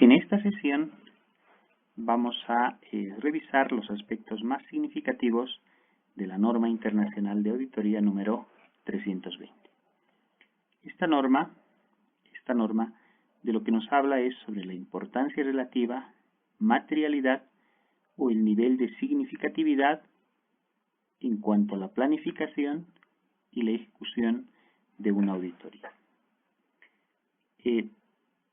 En esta sesión vamos a revisar los aspectos más significativos de la norma internacional de auditoría número 320. Esta norma de lo que nos habla es sobre la importancia relativa, materialidad o el nivel de significatividad en cuanto a la planificación y la ejecución de una auditoría.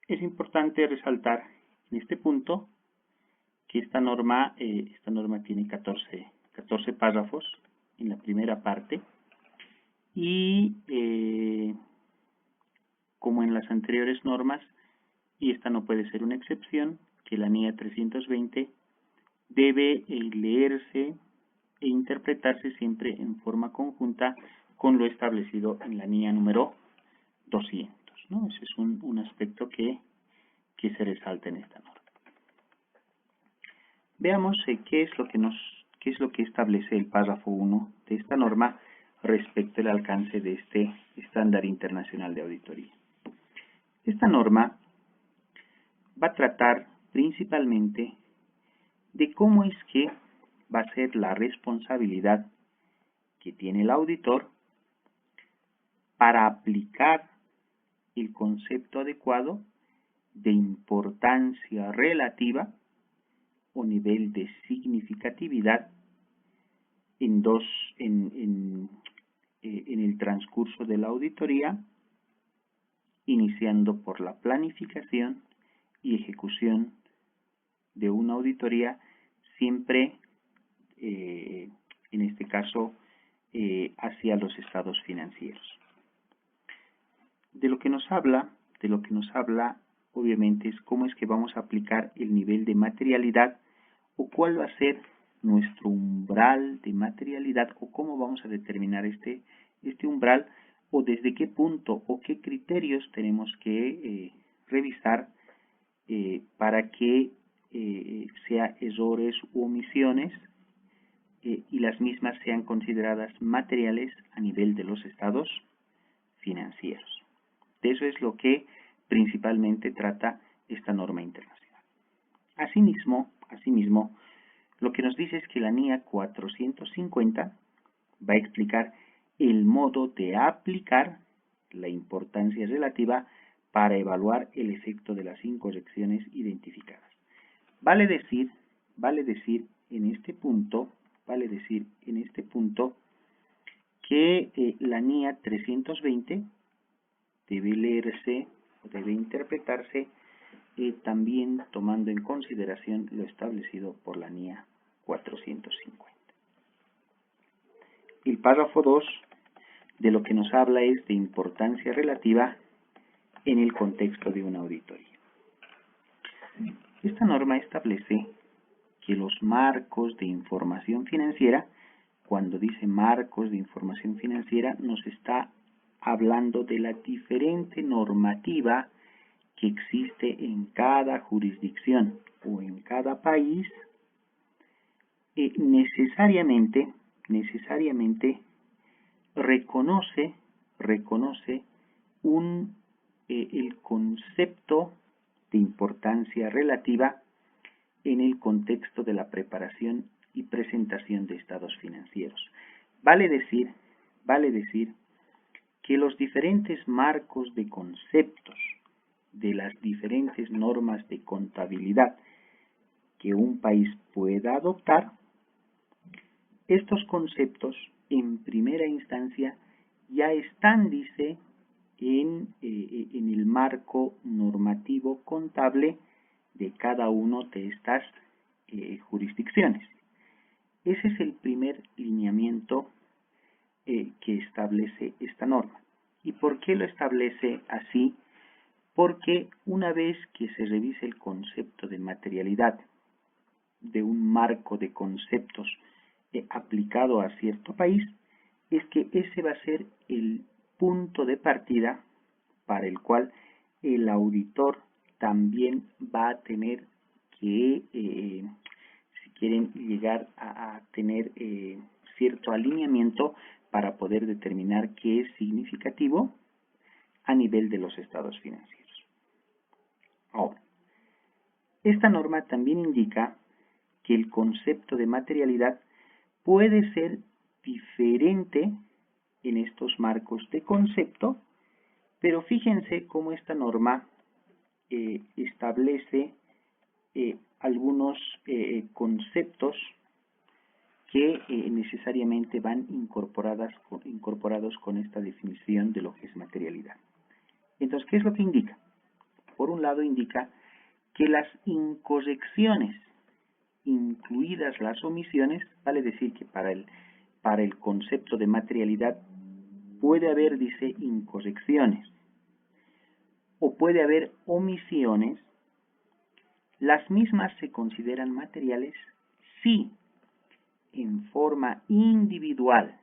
Es importante resaltar en este punto que esta norma tiene 14 párrafos en la primera parte y como en las anteriores normas, y esta no puede ser una excepción, que la NIA 320 debe leerse e interpretarse siempre en forma conjunta con lo establecido en la NIA número 200, ¿no? Ese es un aspecto que se resalta en esta norma. Veamos qué es lo que establece el párrafo 1 de esta norma respecto al alcance de este estándar internacional de auditoría. Esta norma va a tratar principalmente de cómo es que va a ser la responsabilidad que tiene el auditor para aplicar el concepto adecuado de importancia relativa o nivel de significatividad en el transcurso de la auditoría, iniciando por la planificación y ejecución de una auditoría, siempre, en este caso, hacia los estados financieros. De lo que nos habla, obviamente, es cómo es que vamos a aplicar el nivel de materialidad o cuál va a ser nuestro umbral de materialidad o cómo vamos a determinar este umbral o desde qué punto o qué criterios tenemos que revisar para que sea errores u omisiones y las mismas sean consideradas materiales a nivel de los estados financieros. De eso es lo que principalmente trata esta norma internacional. Asimismo, lo que nos dice es que la NIA 450 va a explicar el modo de aplicar la importancia relativa para evaluar el efecto de las incorrecciones identificadas. Vale decir en este punto que la NIA 320 debe leerse o debe interpretarse también tomando en consideración lo establecido por la NIA 450. El párrafo 2 de lo que nos habla es de importancia relativa en el contexto de una auditoría. Esta norma establece que los marcos de información financiera, cuando dice marcos de información financiera, nos está hablando de la diferente normativa que existe en cada jurisdicción o en cada país, necesariamente reconoce el concepto de importancia relativa en el contexto de la preparación y presentación de estados financieros. Vale decir que los diferentes marcos de conceptos de las diferentes normas de contabilidad que un país pueda adoptar, estos conceptos en primera instancia ya están, dice, en el marco normativo contable de cada uno de estas jurisdicciones. Ese es el primer lineamiento que establece esta norma. ¿Y por qué lo establece así? Porque una vez que se revise el concepto de materialidad de un marco de conceptos aplicado a cierto país, es que ese va a ser el punto de partida para el cual el auditor también va a tener que, si quieren llegar a tener cierto alineamiento para poder determinar qué es significativo a nivel de los estados financieros. Ahora, Esta norma también indica que el concepto de materialidad puede ser diferente en estos marcos de concepto, pero fíjense cómo esta norma establece algunos conceptos que necesariamente van incorporados con esta definición de lo que es materialidad. Entonces, ¿qué es lo que indica? Por un lado, indica que las incorrecciones, incluidas las omisiones, vale decir que para el concepto de materialidad puede haber, dice, incorrecciones o puede haber omisiones. Las mismas se consideran materiales si en forma individual,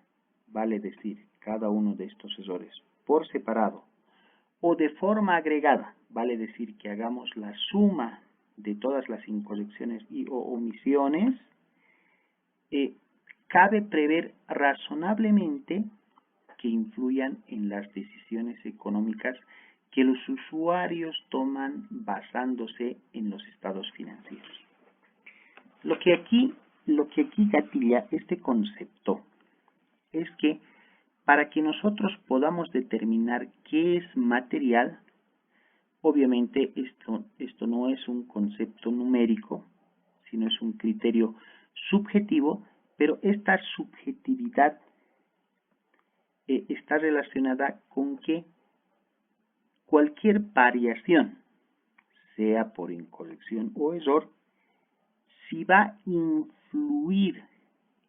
vale decir, cada uno de estos errores por separado, o de forma agregada, vale decir que hagamos la suma de todas las incorrecciones y o omisiones, cabe prever razonablemente que influyan en las decisiones económicas que los usuarios toman basándose en los estados financieros. Lo que aquí gatilla este concepto es que para que nosotros podamos determinar qué es material, obviamente esto no es un concepto numérico, sino es un criterio subjetivo, pero esta subjetividad está relacionada con que cualquier variación, sea por incorrección o error, si va a influir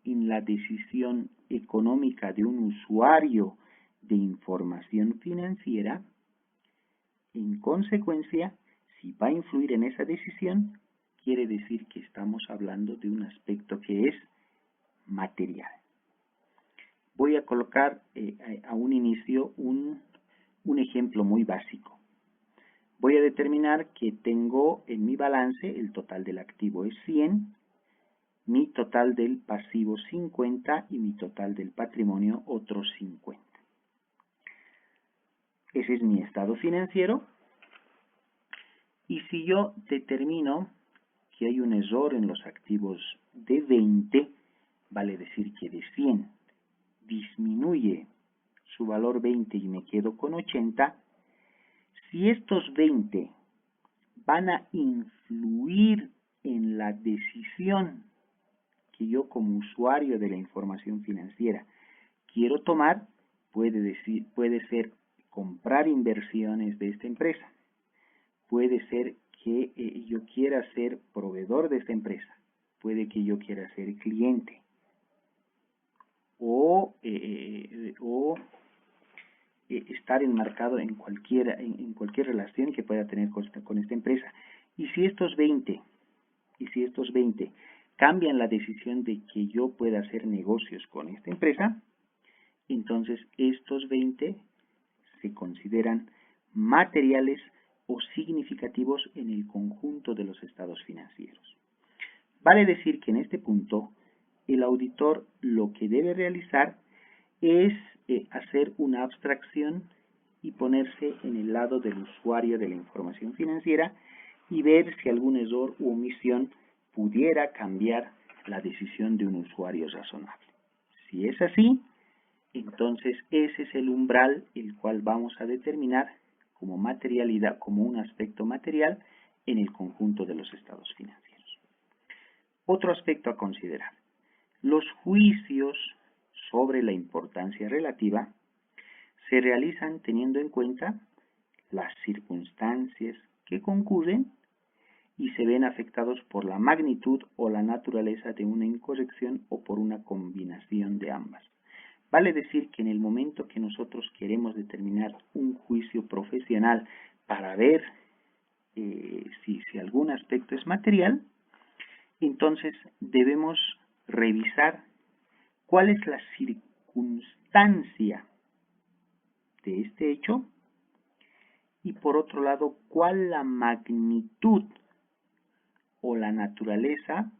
en la decisión económica de un usuario de información financiera, en consecuencia, si va a influir en esa decisión, quiere decir que estamos hablando de un aspecto que es material. Voy a colocar a un inicio un ejemplo muy básico. Voy a determinar que tengo en mi balance el total del activo es 100, mi total del pasivo 50 y mi total del patrimonio otros 50. Ese es mi estado financiero. Y si yo determino que hay un error en los activos de 20, vale decir que de 100 disminuye su valor 20 y me quedo con 80, si estos 20 van a influir en la decisión que yo como usuario de la información financiera quiero tomar, puede ser comprar inversiones de esta empresa, puede ser que yo quiera ser proveedor de esta empresa, puede que yo quiera ser cliente o estar enmarcado en cualquier relación que pueda tener con esta empresa. Y si estos 20 cambian la decisión de que yo pueda hacer negocios con esta empresa, entonces estos 20 se consideran materiales o significativos en el conjunto de los estados financieros. Vale decir que en este punto el auditor lo que debe realizar es hacer una abstracción y ponerse en el lado del usuario de la información financiera y ver si algún error u omisión pudiera cambiar la decisión de un usuario razonable. Si es así, entonces ese es el umbral el cual vamos a determinar como materialidad, como un aspecto material en el conjunto de los estados financieros. Otro aspecto a considerar: los juicios sobre la importancia relativa se realizan teniendo en cuenta las circunstancias que concurren y se ven afectados por la magnitud o la naturaleza de una incorrección o por una combinación de ambas. Vale decir que en el momento que nosotros queremos determinar un juicio profesional para ver si algún aspecto es material, entonces debemos revisar cuál es la circunstancia de este hecho y por otro lado cuál la magnitud o la naturaleza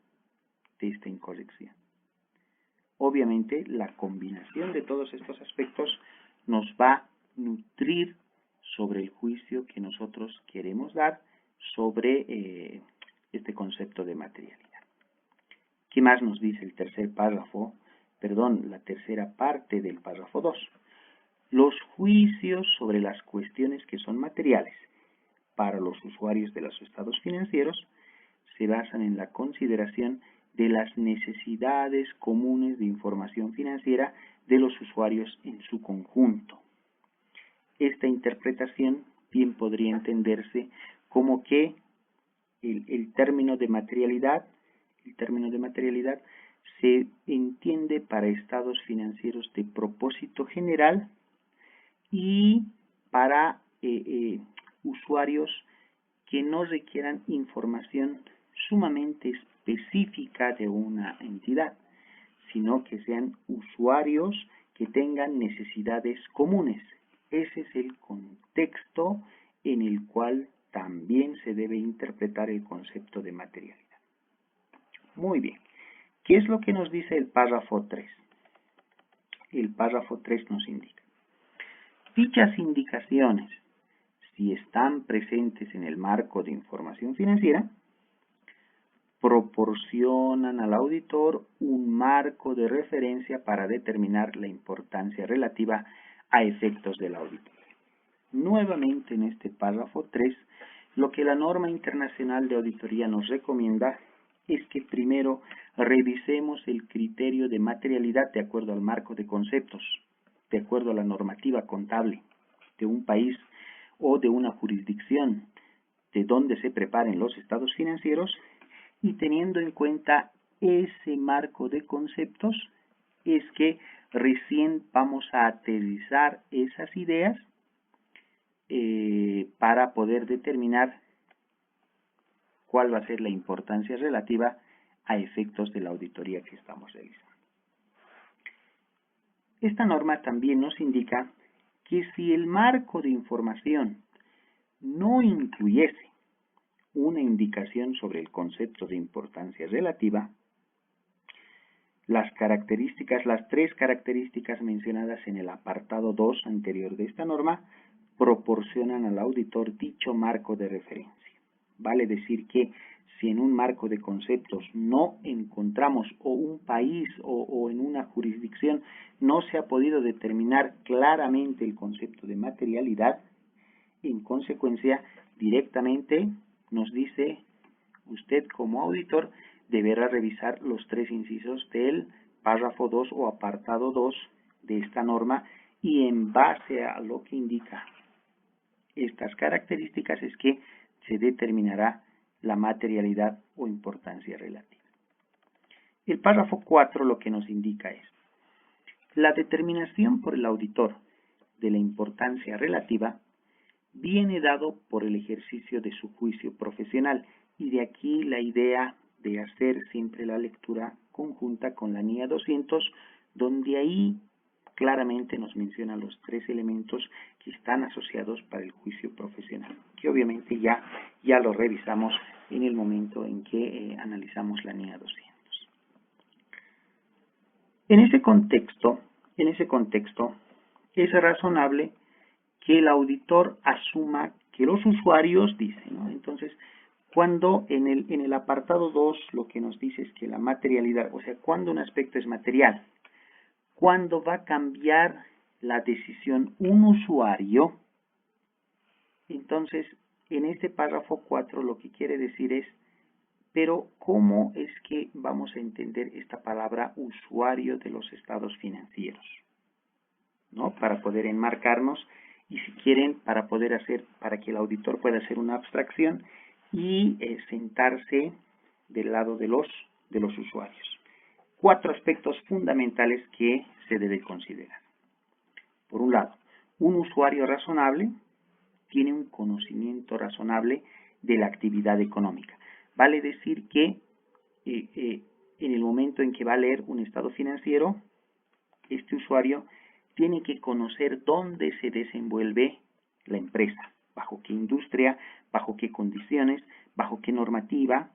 de esta incorrección. Obviamente la combinación de todos estos aspectos nos va a nutrir sobre el juicio que nosotros queremos dar sobre este concepto de materialidad. ¿Qué más nos dice el la tercera parte del párrafo 2? Los juicios sobre las cuestiones que son materiales para los usuarios de los estados financieros se basan en la consideración de las necesidades comunes de información financiera de los usuarios en su conjunto. Esta interpretación bien podría entenderse como que el término de materialidad se entiende para estados financieros de propósito general y para usuarios que no requieran información sumamente específica de una entidad, sino que sean usuarios que tengan necesidades comunes. Ese es el contexto en el cual también se debe interpretar el concepto de materialidad. Muy bien. ¿Qué es lo que nos dice el párrafo 3? El párrafo 3 nos indica: dichas indicaciones, si están presentes en el marco de información financiera, proporcionan al auditor un marco de referencia para determinar la importancia relativa a efectos del auditoría. Nuevamente en este párrafo 3, lo que la norma internacional de auditoría nos recomienda es que primero revisemos el criterio de materialidad de acuerdo al marco de conceptos, de acuerdo a la normativa contable de un país o de una jurisdicción de donde se preparen los estados financieros, y teniendo en cuenta ese marco de conceptos es que recién vamos a aterrizar esas ideas para poder determinar cuál va a ser la importancia relativa a efectos de la auditoría que estamos realizando. Esta norma también nos indica que si el marco de información no incluyese una indicación sobre el concepto de importancia relativa, las tres características mencionadas en el apartado 2 anterior de esta norma proporcionan al auditor dicho marco de referencia. Vale decir que si en un marco de conceptos no encontramos, o un país o en una jurisdicción no se ha podido determinar claramente el concepto de materialidad, en consecuencia directamente nos dice usted como auditor deberá revisar los 3 incisos del párrafo 2 o apartado 2 de esta norma, y en base a lo que indica estas características es que se determinará la materialidad o importancia relativa. El párrafo 4 lo que nos indica es: la determinación por el auditor de la importancia relativa viene dado por el ejercicio de su juicio profesional, y de aquí la idea de hacer siempre la lectura conjunta con la NIA 200, donde ahí claramente nos menciona los 3 elementos que están asociados para el juicio profesional, que obviamente ya lo revisamos en el momento en que analizamos la NIA 200. En ese contexto es razonable que el auditor asuma que los usuarios dicen, ¿no? Entonces, cuando en el apartado 2 lo que nos dice es que la materialidad, o sea, cuando un aspecto es material, cuando va a cambiar la decisión un usuario, entonces en este párrafo 4 lo que quiere decir es: pero ¿cómo es que vamos a entender esta palabra usuario de los estados financieros? ¿No? Para poder enmarcarnos, y si quieren, para que el auditor pueda hacer una abstracción y sentarse del lado de los usuarios. 4 aspectos fundamentales que se debe considerar. Por un lado, un usuario razonable tiene un conocimiento razonable de la actividad económica. Vale decir que en el momento en que va a leer un estado financiero, este usuario tiene que conocer dónde se desenvuelve la empresa, bajo qué industria, bajo qué condiciones, bajo qué normativa.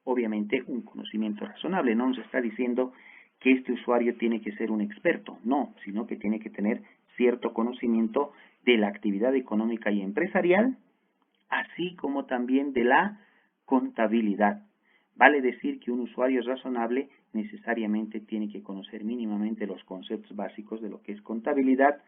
Obviamente un conocimiento razonable. No nos está diciendo que este usuario tiene que ser un experto, no, sino que tiene que tener cierto conocimiento de la actividad económica y empresarial, así como también de la contabilidad. Vale decir que un usuario razonable necesariamente tiene que conocer mínimamente los conceptos básicos de lo que es contabilidad,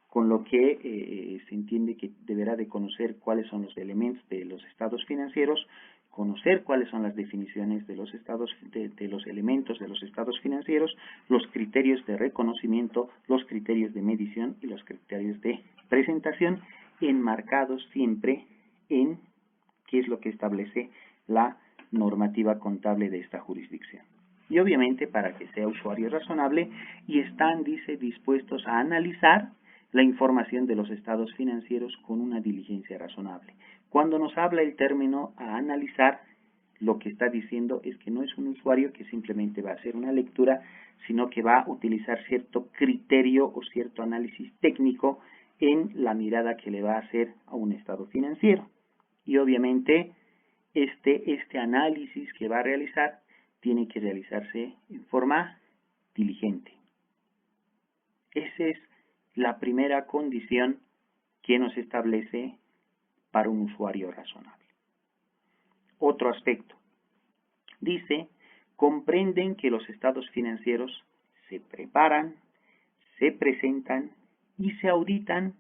con lo que se entiende que deberá de conocer cuáles son los elementos de los estados financieros, conocer cuáles son las definiciones de los estados de los elementos de los estados financieros, los criterios de reconocimiento, los criterios de medición y los criterios de presentación, enmarcados siempre en qué es lo que establece la normativa contable de esta jurisdicción. Y obviamente para que sea usuario razonable, y están, dice, dispuestos a analizar la información de los estados financieros con una diligencia razonable. Cuando nos habla el término a analizar, lo que está diciendo es que no es un usuario que simplemente va a hacer una lectura, sino que va a utilizar cierto criterio o cierto análisis técnico en la mirada que le va a hacer a un estado financiero. Y obviamente este análisis que va a realizar tiene que realizarse en forma diligente. Esa es la primera condición que nos establece para un usuario razonable. Otro aspecto. Dice, comprenden que los estados financieros se preparan, se presentan y se auditan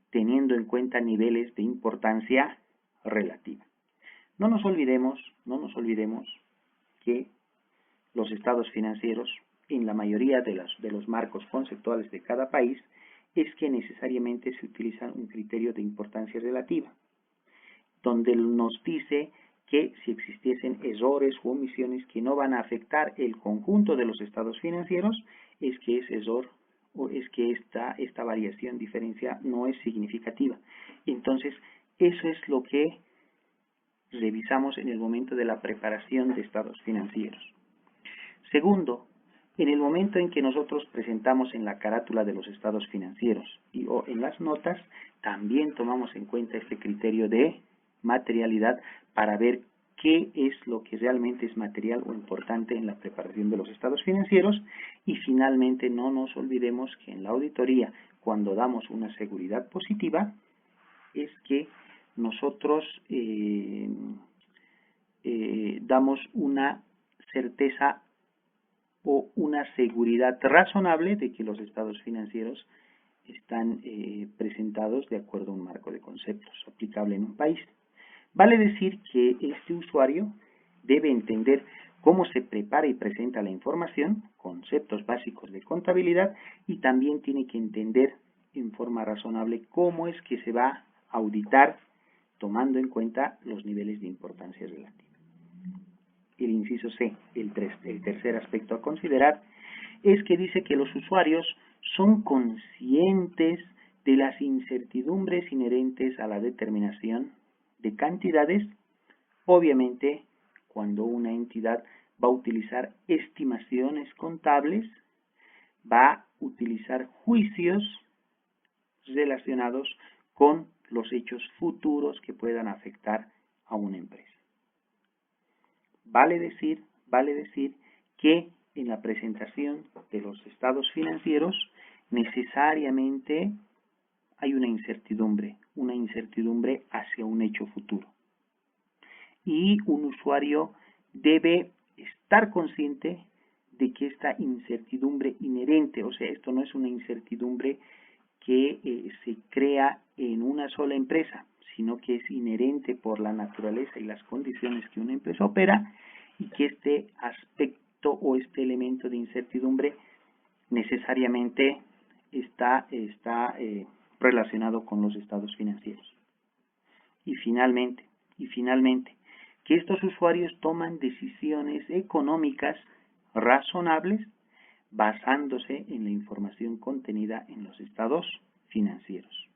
teniendo en cuenta niveles de importancia relativa. No nos olvidemos que los estados financieros, en la mayoría de los marcos conceptuales de cada país, es que necesariamente se utiliza un criterio de importancia relativa, donde nos dice que si existiesen errores u omisiones que no van a afectar el conjunto de los estados financieros, es que ese error o es que esta variación, diferencia, no es significativa. Entonces, eso es lo que revisamos en el momento de la preparación de estados financieros. Segundo, en el momento en que nosotros presentamos en la carátula de los estados financieros o en las notas, también tomamos en cuenta este criterio de materialidad para ver qué es lo que realmente es material o importante en la preparación de los estados financieros. Y finalmente, no nos olvidemos que en la auditoría, cuando damos una seguridad positiva, es que nosotros damos una certeza o una seguridad razonable de que los estados financieros están presentados de acuerdo a un marco de conceptos aplicable en un país. Vale decir que este usuario debe entender cómo se prepara y presenta la información, conceptos básicos de contabilidad, y también tiene que entender en forma razonable cómo es que se va a auditar tomando en cuenta los niveles de importancia relativa. El inciso C, el tercer aspecto a considerar, es que dice que los usuarios son conscientes de las incertidumbres inherentes a la determinación de cantidades. Obviamente, cuando una entidad va a utilizar estimaciones contables, va a utilizar juicios relacionados con los hechos futuros que puedan afectar a una empresa. Vale decir que en la presentación de los estados financieros necesariamente hay una incertidumbre hacia un hecho futuro. Y un usuario debe estar consciente de que esta incertidumbre inherente, o sea, esto no es una incertidumbre que se crea en una sola empresa, sino que es inherente por la naturaleza y las condiciones que una empresa opera, y que este aspecto o este elemento de incertidumbre necesariamente está relacionado con los estados financieros. Y finalmente, que estos usuarios toman decisiones económicas razonables basándose en la información contenida en los estados financieros.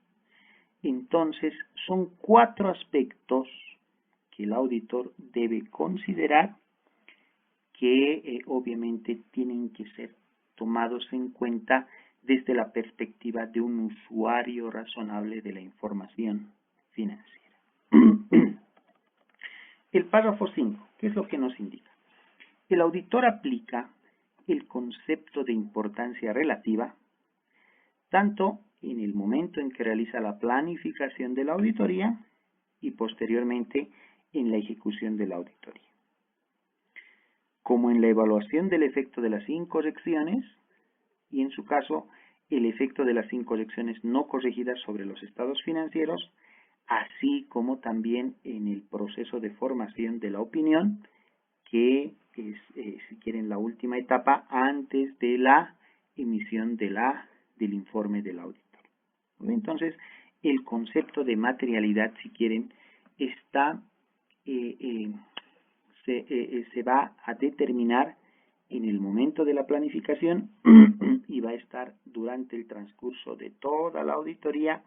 Entonces, son 4 aspectos que el auditor debe considerar que obviamente tienen que ser tomados en cuenta desde la perspectiva de un usuario razonable de la información financiera. El párrafo 5, ¿qué es lo que nos indica? El auditor aplica el concepto de importancia relativa tanto en el momento en que realiza la planificación de la auditoría y posteriormente en la ejecución de la auditoría. Como en la evaluación del efecto de las incorrecciones, y en su caso, el efecto de las incorrecciones no corregidas sobre los estados financieros, así como también en el proceso de formación de la opinión, que es, si quieren, la última etapa antes de la emisión del informe del auditor. Entonces, el concepto de materialidad, si quieren, está, se va a determinar en el momento de la planificación y va a estar durante el transcurso de toda la auditoría,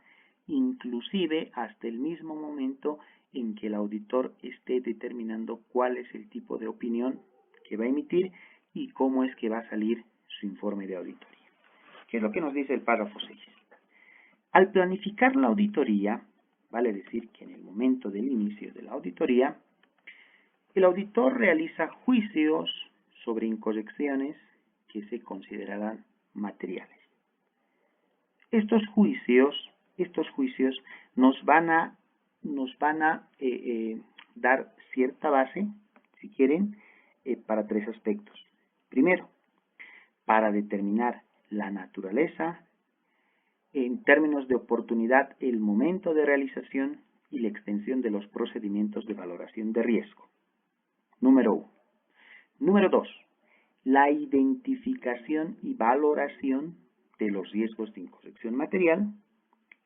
inclusive hasta el mismo momento en que el auditor esté determinando cuál es el tipo de opinión que va a emitir y cómo es que va a salir su informe de auditoría, que es lo que nos dice el párrafo 6. Al planificar la auditoría, vale decir que en el momento del inicio de la auditoría, el auditor realiza juicios sobre incorrecciones que se considerarán materiales. Estos juicios nos van a dar cierta base, si quieren, para tres aspectos. Primero, para determinar la naturaleza, en términos de oportunidad, el momento de realización y la extensión de los procedimientos de valoración de riesgo. Número 1. Número 2. La identificación y valoración de los riesgos de incorrección material.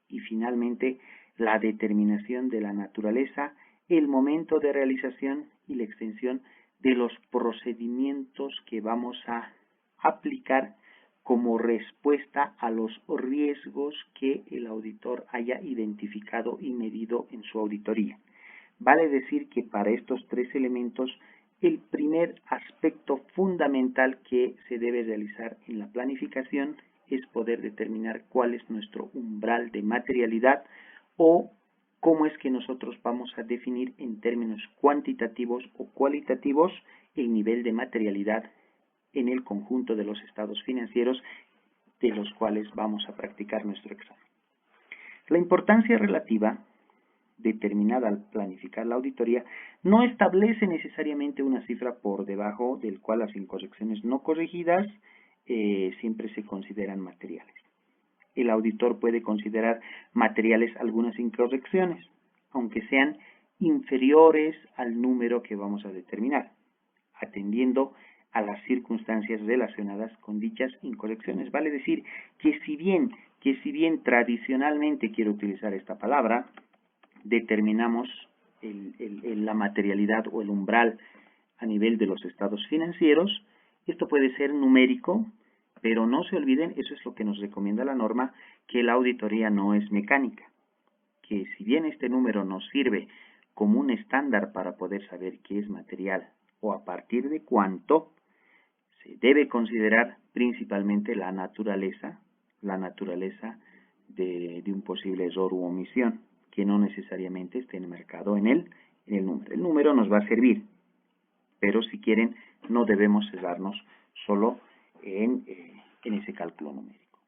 Y finalmente, la determinación de la naturaleza, el momento de realización y la extensión de los procedimientos que vamos a aplicar como respuesta a los riesgos que el auditor haya identificado y medido en su auditoría. Vale decir que para estos tres elementos, el primer aspecto fundamental que se debe realizar en la planificación es poder determinar cuál es nuestro umbral de materialidad o cómo es que nosotros vamos a definir en términos cuantitativos o cualitativos el nivel de materialidad en el conjunto de los estados financieros de los cuales vamos a practicar nuestro examen. La importancia relativa determinada al planificar la auditoría no establece necesariamente una cifra por debajo del cual las incorrecciones no corregidas siempre se consideran materiales. El auditor puede considerar materiales algunas incorrecciones, aunque sean inferiores al número que vamos a determinar, atendiendo a las circunstancias relacionadas con dichas incorrecciones. Vale decir que si bien tradicionalmente, quiero utilizar esta palabra, determinamos la materialidad o el umbral a nivel de los estados financieros, esto puede ser numérico, pero no se olviden, eso es lo que nos recomienda la norma, que la auditoría no es mecánica, que si bien este número nos sirve como un estándar para poder saber qué es material o a partir de cuánto, se debe considerar principalmente la naturaleza de un posible error u omisión, que no necesariamente esté enmarcado en el número. El número nos va a servir, pero si quieren, no debemos cerrarnos solo en ese cálculo numérico.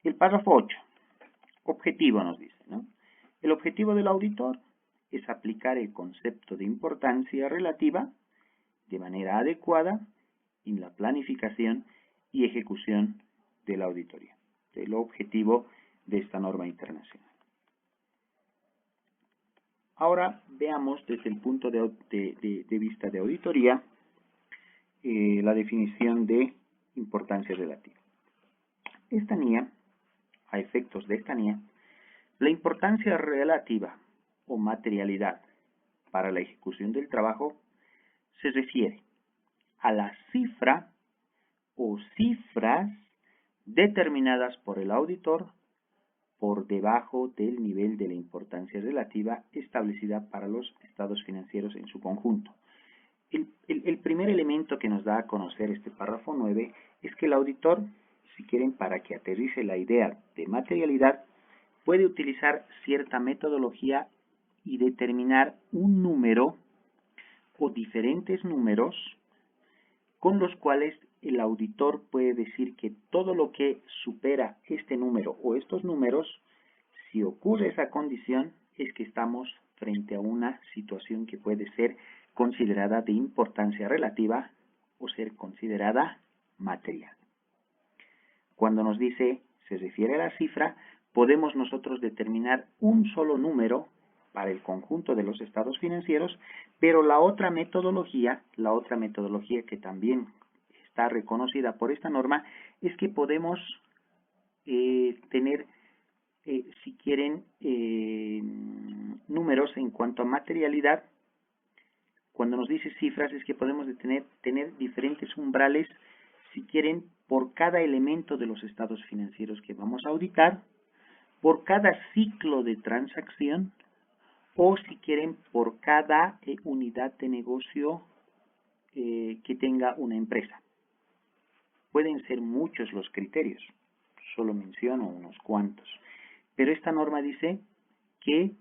El párrafo 8. Objetivo nos dice, ¿no? El objetivo del auditor es aplicar el concepto de importancia relativa de manera adecuada en la planificación y ejecución de la auditoría. El objetivo de esta norma internacional. Ahora veamos desde el punto de vista de auditoría la definición de importancia relativa. Esta NIA, a efectos de esta NIA, la importancia relativa o materialidad para la ejecución del trabajo se refiere a la cifra o cifras determinadas por el auditor por debajo del nivel de la importancia relativa establecida para los estados financieros en su conjunto. El primer elemento que nos da a conocer este párrafo 9 es que el auditor, si quieren, para que aterrice la idea de materialidad, puede utilizar cierta metodología y determinar un número o diferentes números con los cuales el auditor puede decir que todo lo que supera este número o estos números, si ocurre esa condición, es que estamos frente a una situación que puede ser considerada de importancia relativa o ser considerada material. Cuando nos dice, se refiere a la cifra, podemos nosotros determinar un solo número para el conjunto de los estados financieros, pero la otra metodología que también está reconocida por esta norma, es que podemos tener, si quieren, números en cuanto a materialidad. Cuando nos dice cifras, es que podemos tener diferentes umbrales, si quieren, por cada elemento de los estados financieros que vamos a auditar, por cada ciclo de transacción, o si quieren, por cada unidad de negocio que tenga una empresa. Pueden ser muchos los criterios, solo menciono unos cuantos. Pero esta norma dice que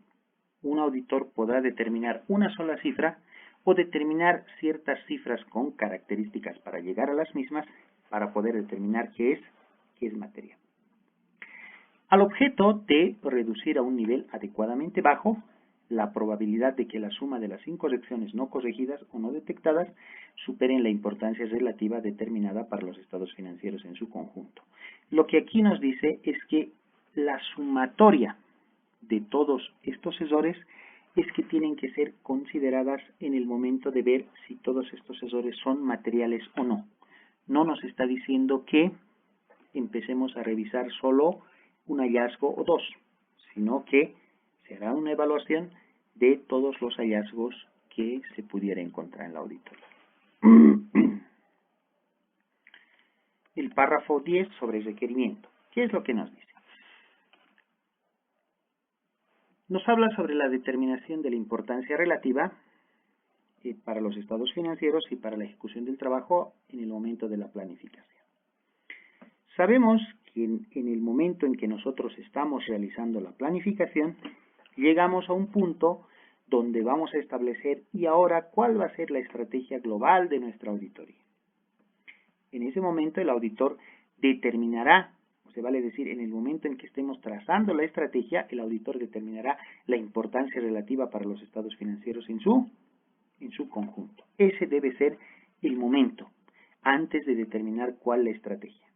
un auditor podrá determinar una sola cifra o determinar ciertas cifras con características para llegar a las mismas para poder determinar qué es materia. Al objeto de reducir a un nivel adecuadamente bajo la probabilidad de que la suma de las incorrecciones no corregidas o no detectadas superen la importancia relativa determinada para los estados financieros en su conjunto. Lo que aquí nos dice es que la sumatoria de todos estos errores es que tienen que ser consideradas en el momento de ver si todos estos errores son materiales o no. No nos está diciendo que empecemos a revisar solo un hallazgo o dos, sino que se hará una evaluación de todos los hallazgos que se pudiera encontrar en la auditoría. El párrafo 10 sobre requerimiento. ¿Qué es lo que nos dice? Nos habla sobre la determinación de la importancia relativa para los estados financieros y para la ejecución del trabajo en el momento de la planificación. Sabemos que en el momento en que nosotros estamos realizando la planificación, llegamos a un punto donde vamos a establecer y ahora cuál va a ser la estrategia global de nuestra auditoría. En ese momento el auditor determinará, o se vale decir, en el momento en que estemos trazando la estrategia, el auditor determinará la importancia relativa para los estados financieros en su conjunto. Ese debe ser el momento antes de determinar cuál es la estrategia.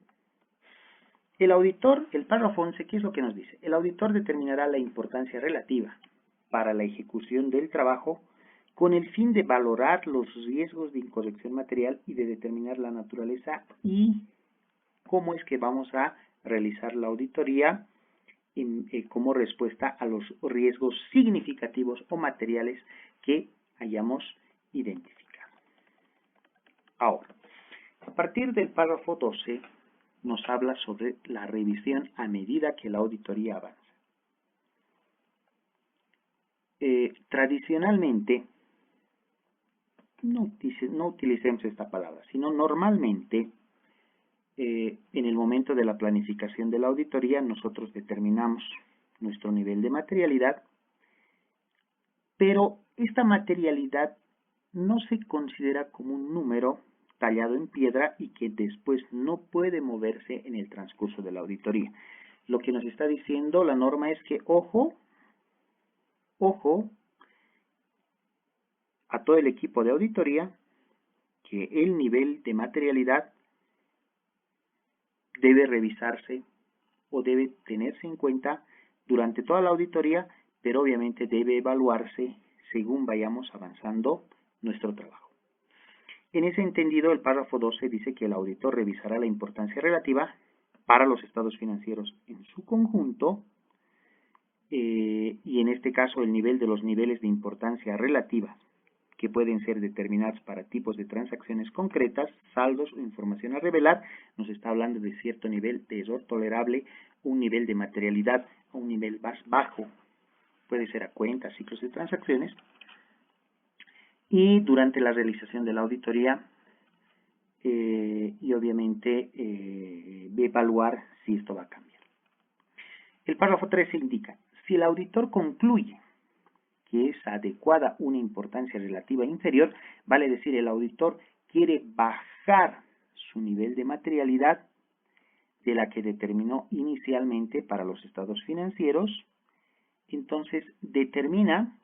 El auditor, el párrafo 11, ¿qué es lo que nos dice? El auditor determinará la importancia relativa para la ejecución del trabajo con el fin de valorar los riesgos de incorrección material y de determinar la naturaleza y cómo es que vamos a realizar la auditoría como respuesta a los riesgos significativos o materiales que hayamos identificado. Ahora, a partir del párrafo 12, nos habla sobre la revisión a medida que la auditoría avanza. Tradicionalmente, no utilicemos esta palabra, sino normalmente, en el momento de la planificación de la auditoría, nosotros determinamos nuestro nivel de materialidad, pero esta materialidad no se considera como un número tallado en piedra y que después no puede moverse en el transcurso de la auditoría. Lo que nos está diciendo la norma es que, ojo, a todo el equipo de auditoría, que el nivel de materialidad debe revisarse o debe tenerse en cuenta durante toda la auditoría, pero obviamente debe evaluarse según vayamos avanzando nuestro trabajo. En ese entendido, el párrafo 12 dice que el auditor revisará la importancia relativa para los estados financieros en su conjunto y en este caso el nivel de los niveles de importancia relativa que pueden ser determinados para tipos de transacciones concretas, saldos o información a revelar. Nos está hablando de cierto nivel de error tolerable, un nivel de materialidad a un nivel más bajo, puede ser a cuentas, ciclos de transacciones. Y durante la realización de la auditoría y obviamente evaluar si esto va a cambiar. El párrafo 13 indica, si el auditor concluye que es adecuada una importancia relativa inferior, vale decir el auditor quiere bajar su nivel de materialidad de la que determinó inicialmente para los estados financieros, entonces determina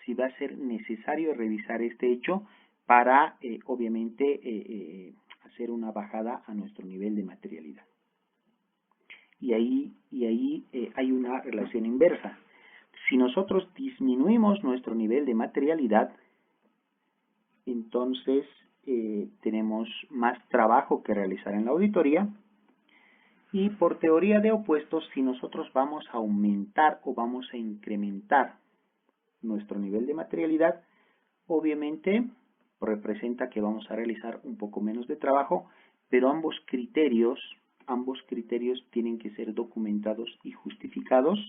si va a ser necesario revisar este hecho para, obviamente, hacer una bajada a nuestro nivel de materialidad. Y ahí hay una relación inversa. Si nosotros disminuimos nuestro nivel de materialidad, entonces tenemos más trabajo que realizar en la auditoría. Y por teoría de opuestos, si nosotros vamos a aumentar o vamos a incrementar nuestro nivel de materialidad, obviamente representa que vamos a realizar un poco menos de trabajo, pero ambos criterios tienen que ser documentados y justificados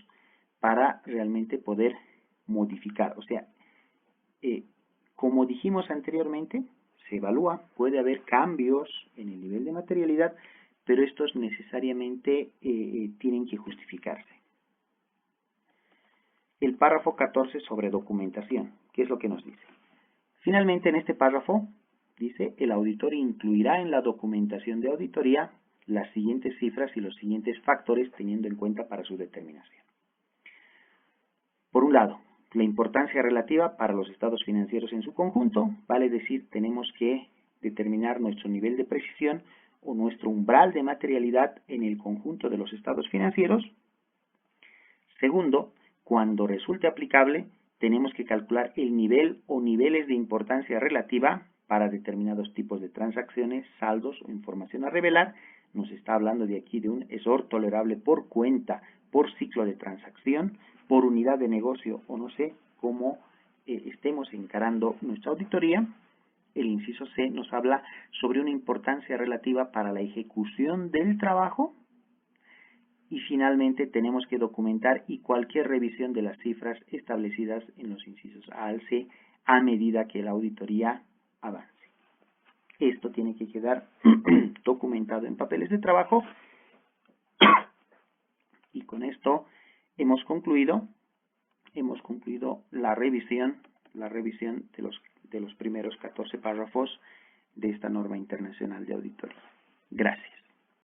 para realmente poder modificar. O sea, como dijimos anteriormente, se evalúa, puede haber cambios en el nivel de materialidad, pero estos necesariamente tienen que justificarse. El párrafo 14 sobre documentación, ¿qué es lo que nos dice? Finalmente, en este párrafo dice, el auditor incluirá en la documentación de auditoría las siguientes cifras y los siguientes factores teniendo en cuenta para su determinación. Por un lado, la importancia relativa para los estados financieros en su conjunto, vale decir, tenemos que determinar nuestro nivel de precisión o nuestro umbral de materialidad en el conjunto de los estados financieros. Segundo, cuando resulte aplicable, tenemos que calcular el nivel o niveles de importancia relativa para determinados tipos de transacciones, saldos o información a revelar. Nos está hablando de aquí de un ESOR tolerable por cuenta, por ciclo de transacción, por unidad de negocio o no sé cómo estemos encarando nuestra auditoría. El inciso C nos habla sobre una importancia relativa para la ejecución del trabajo. Y finalmente tenemos que documentar y cualquier revisión de las cifras establecidas en los incisos A al C a medida que la auditoría avance. Esto tiene que quedar documentado en papeles de trabajo. Y con esto hemos concluido la revisión de los primeros 14 párrafos de esta norma internacional de auditoría. Gracias.